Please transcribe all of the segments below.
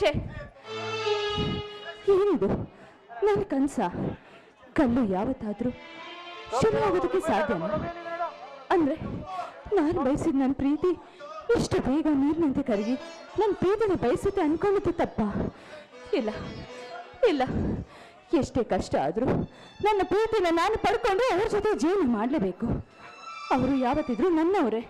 ಛೇ, ಏನಿದು? ನನ್ನ ಕನಸ? ಕಲ್ಲು ಯಾವತ್ತಾದ್ರೂ ಶುರುವಾಗೋದಕ್ಕೆ ಸಾಧ್ಯನಾ? ಅಂದ್ರೆ ನಾನು ಬಯಸಿದ ನನ್ನ ಪ್ರೀತಿ ಇಷ್ಟು ಬೇಗ ನೀರಿನಂತೆ ಕರಗಿ ನನ್ನ ಪ್ರೀತಿನ ಬಯಸುತ್ತೆ ಅನ್ಕೊಂಡಿದ್ದು ತಪ್ಪ? ಇಲ್ಲ ಇಲ್ಲ, ಎಷ್ಟೇ ಕಷ್ಟ ಆದರೂ ನನ್ನ ಪ್ರೀತಿನ ನಾನು ಪಡ್ಕೊಂಡು ಅವ್ರ ಜೊತೆ ಜೀವನ ಮಾಡಲೇಬೇಕು. ಅವರು ಯಾವತ್ತಿದ್ರು ನನ್ನವರೇ.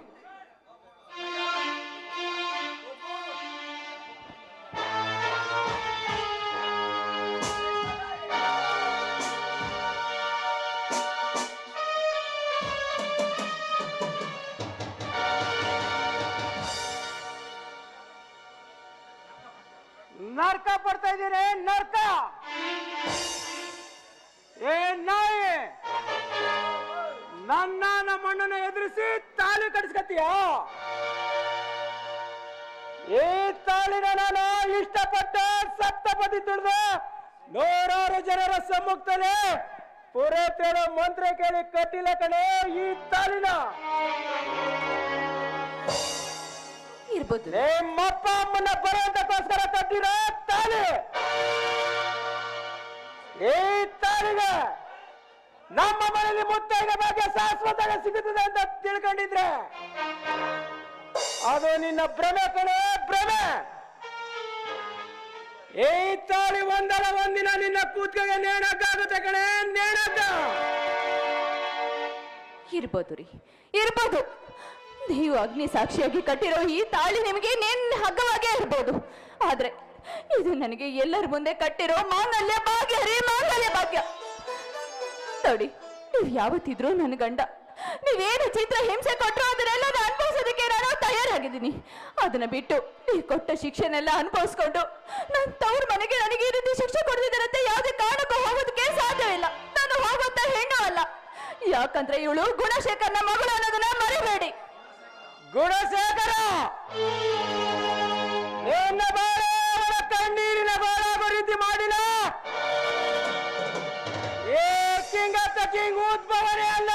ನರ್ಕ ಪಡ್ತಾ ಇದ್ದೀರಿ, ನರ್ಕ. ಏ ನಾಯಿ, ನಮ್ಮಣ್ಣನ ಎದುರಿಸಿ ತಾಳಿ ಕಟ್ಸ್ಕತ್ತೀಯ? ಈ ತಾಳಿನ ನಾನು ಇಷ್ಟಪಟ್ಟು ಸಪ್ತಪದಿ ತುಳಿದು ನೂರಾರು ಜನರ ಸಮ್ಮುಖದಲ್ಲಿ ಪುರೋಹಿತರು ಮಂತ್ರ ಕೇಳಿ ಕಟ್ಟಿಲ್ಲ ಕಣೆ ಈ ತಾಳಿನ. ಇರ್ಬೋದು, ನಿಮ್ಮಪ್ಪ ಅಮ್ಮನ ಬರೋದಕ್ಕೋಸ್ಕರ ಕಟ್ಟಿರೋ ತಾಳಿ. ಈ ತಾಳಿಗೆ ನಮ್ಮ ಮನೆಯಲ್ಲಿ ಮುತ್ತೈದೆ ಬಗ್ಗೆ ಶಾಶ್ವತ ಸಿಗುತ್ತದೆ ಅಂತ ತಿಳ್ಕೊಂಡಿದ್ರೆ ಅದು ನಿನ್ನ ಭ್ರಮೆ ಕಣೆ, ಭ್ರಮೆ. ಈ ತಾಳಿ ಒಂದಲ್ಲ ಒಂದಿನ ನಿನ್ನ ಕೂತ್ಕೆಗೆ ನೇಣಕ್ಕಾಗುತ್ತೆ ಕಣೆ, ನೇಣಕ್ಕ. ಇರ್ಬೋದು ರೀ, ಇರ್ಬೋದು. ನೀವು ಅಗ್ನಿ ಸಾಕ್ಷಿಯಾಗಿ ಕಟ್ಟಿರೋ ಈ ತಾಳಿ ನಿಮಗೆ ನೆನ್ನ ಹಗ್ಗವಾಗೇ ಇರ್ಬೋದು. ಆದ್ರೆ ಇದು ನನಗೆ ಎಲ್ಲರ ಮುಂದೆ ಕಟ್ಟಿರೋ ಮಾಂಗಲ್ಯ ಭಾಗ್ಯ ರೀ, ಮಾಂಗಲ್ಯ ಭಾಗ್ಯ. ನೋಡಿ, ನೀವು ಯಾವತ್ತಿದ್ರು ನನ್ನ ಗಂಡ. ನೀವೇನು ಚಿತ್ರ ಹಿಂಸೆ ಕೊಟ್ಟರು ಅದನ್ನೆಲ್ಲ ಅನುಭವಿಸೋದಕ್ಕೆ ನಾನು ತಯಾರಾಗಿದ್ದೀನಿ. ಅದನ್ನ ಬಿಟ್ಟು ನೀವು ಕೊಟ್ಟ ಶಿಕ್ಷೆನೆಲ್ಲ ಅನುಭವಿಸ್ಕೊಂಡು ನನ್ನ ತವ್ರ ಮನೆಗೆ ನನಗೆ ಈ ರೀತಿ ಶಿಕ್ಷೆ ಕೊಡ್ತಿದ್ದಾರಂತೆ ಯಾವುದೇ ಕಾರಣಕ್ಕೂ ಹೋಗೋದಕ್ಕೆ ಸಾಧ್ಯವಿಲ್ಲ. ನಾನು ಹೋಗುವಂತ ಹೆಣ್ಣು ಅಲ್ಲ. ಯಾಕಂದ್ರೆ ಇವಳು ಗುಣಶೇಖರ್ನ ಮಗಳು ಅನ್ನೋದನ್ನ ಮರಿಬೇಡಿ. ಗುಣಶೇಖರ ನಿನ್ನ ಬಾಳೆ ಅವರ ಕಣ್ಣೀರಿನ ಬಾಳಾಗೋ ರೀತಿ ಮಾಡಿಲ್ಲ. ಏ ಕಿಂಗ್ ಆಫ್ ದ ಕಿಂಗ್ ಉದ್ಭವನೇ ಅಲ್ಲ.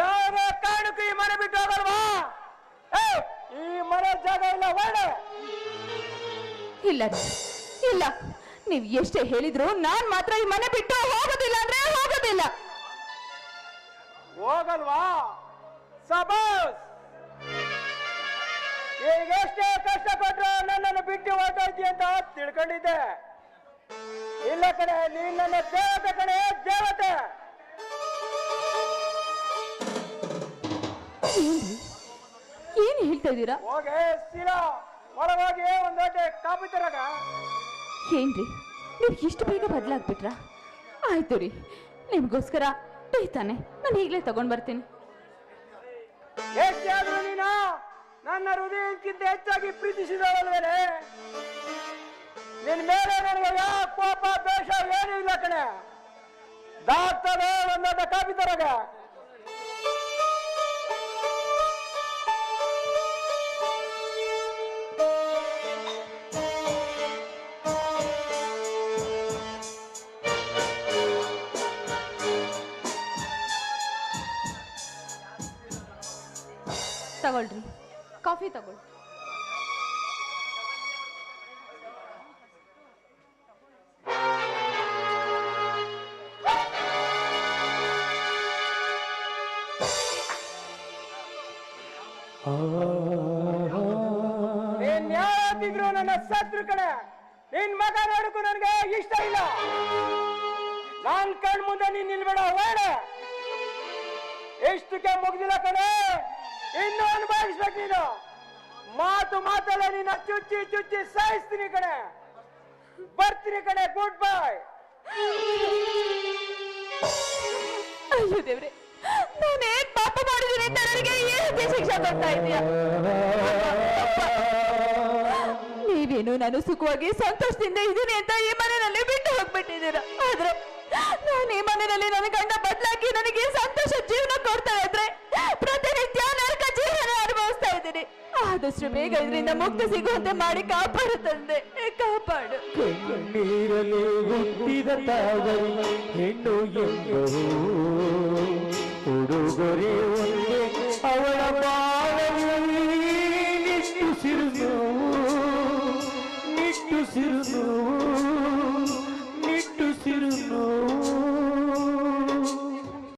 ಯಾವ ಕಾರಣಕ್ಕೂ ಈ ಮನೆ ಬಿಟ್ಟು ಹೋಗಲ್ವಾ? ಈ ಮನೆ ಜಾಗ ಇಲ್ಲ, ಒಳ್ಳೆ ಇಲ್ಲ ಇಲ್ಲ. ನೀವು ಎಷ್ಟೇ ಹೇಳಿದ್ರು ನಾನ್ ಮಾತ್ರ ಈ ಮನೆ ಬಿಟ್ಟು ಹೋಗೋದಿಲ್ಲ ಅಂದ್ರೆ ಹೋಗೋದಿಲ್ಲ. ಹೋಗಲ್ವಾ? ಸಬಾಸ್. ಈಗ ಎಷ್ಟೇ ಕಷ್ಟಪಟ್ರು ನನ್ನನ್ನು ಬಿಟ್ಟು ಹೊರಟೋಯ್ತಿ ಅಂತ ತಿಳ್ಕೊಂಡಿದ್ದೆ. ಇಲ್ಲ ಕಣೆ, ನೀನ್ ನನ್ನ ದೇವತೆ ಕಣೆ, ದೇವತೆ. ಏನ್ ಹೇಳ್ತಾ ಇದ್ದೀರಾ? ಹೋಗಿ ಸೀರಾ ಒಳಗೋಗಿ ಒಂದ್ ದೊಡ್ಡ ಕಾಪಿ ತರಗ. ಏನ್ರಿ, ನೀವು ಇಷ್ಟು ಬೇಗ ಬದಲಾಗ್ಬಿಟ್ರ? ಆಯ್ತು ರೀ, ನಿಮ್ಗೋಸ್ಕರ ತಾನೆ ನಾನು ಈಗಲೇ ತಗೊಂಡ್ ಬರ್ತೀನಿ. ಎಷ್ಟೇ ಆದ್ರೂ ನೀನು ನನ್ನ ಹೃದಯಕ್ಕಿಂತ ಹೆಚ್ಚಾಗಿ ಪ್ರೀತಿಸಿದವಲ್ವೇನೆ. ನಿನ್ ಮೇಲೆ ನನಗೆ ಯಾವ ಕೋಪ ದ್ವೇಷ ಏನೂ ಇಲ್ಲ ಕಣೆ. ದಾಗ್ತದೆ ಒಂದ್ ದೊಡ್ಡ ಕಾಪಿ ತರಗ. ತಗೊಳ್ರಿ, ಕಾಫಿ ತಗೊಳ್ಳಿ. ನೀನ್ ಯಾರಾಗಿದ್ರು ನನ್ನ ಶತ್ರು ಕಣೆ. ನಿನ್ ಮಗ ನೋಡಕ್ಕೂ ನನಗೆ ಇಷ್ಟ ಇಲ್ಲ. ನಾನ್ ಕಣ್ ಮುಂದೆ ನೀನ್ ನಿಲ್ಬೇಡ, ಬೇಡ. ಎಷ್ಟಕ್ಕೆ ಮುಗ್ದಿಲ್ಲ ಕಣೆ, ಇನ್ನು ಅನುಭವಿಸ್ಬೇಕು ನೀನು. ಮಾತು ಮಾತಲ್ಲ ನಿನ್ನ ಚುಚ್ಚಿ ಚುಚ್ಚಿ ಸಾಯಿಸ್ತೀನಿ ಕಣೆ. ಬರ್ತೀನಿ ಕಣೆ, ಗುಡ್ ಬೈ. ಅಯ್ಯೋ ದೇವ್ರೆ, ನಾನೇನ್ ಪಾಪ ಮಾಡಿದ್ದೀನಿ ಅಂತ ನನಗೆ ಏನು ಶಿಕ್ಷೆ ಬರ್ತಾ ಇದೆಯಾ? ನೀವೇನು ನಾನು ಸುಖವಾಗಿ ಸಂತೋಷದಿಂದ ಇದ್ದೀನಿ ಅಂತ ಈ ಮನೆಯಲ್ಲಿ ಬಿಟ್ಟು ಹೋಗ್ಬಿಟ್ಟಿದ್ದೀರಾ. ಆದ್ರೆ ನಾನು ಈ ಮನೆಯಲ್ಲಿ ನನ್ನ ಗಂಡ ಬದಲಾಗಿ ನನಗೆ ಸಂತೋಷ ಜೀವನ ಕೊಡ್ತಾ ಇದ್ರೆ ಪ್ರತಿನಿತ್ಯ ನರಕ ಜೀವನ ಅನುಭವಿಸ್ತಾ ಇದ್ದೀನಿ. ಆದಷ್ಟು ಬೇಗ ಇದರಿಂದ ಮುಕ್ತಿ ಸಿಗುವಂತೆ ಮಾಡಿ ಕಾಪಾಡು ತಂದೆ, ಕಾಪಾಡು. ಕಣ್ಣೀರಲಿ ಹುಟ್ಟಿದ ತಾಯಿ ಹೆಣ್ಣು ಎಂದರು ಉಡುಗೊರೆ ಒಂದೇ ಅವಳ ಬಾಳಲಿ ನೋವು ನಿಟ್ಟುಸಿರು ನೋವು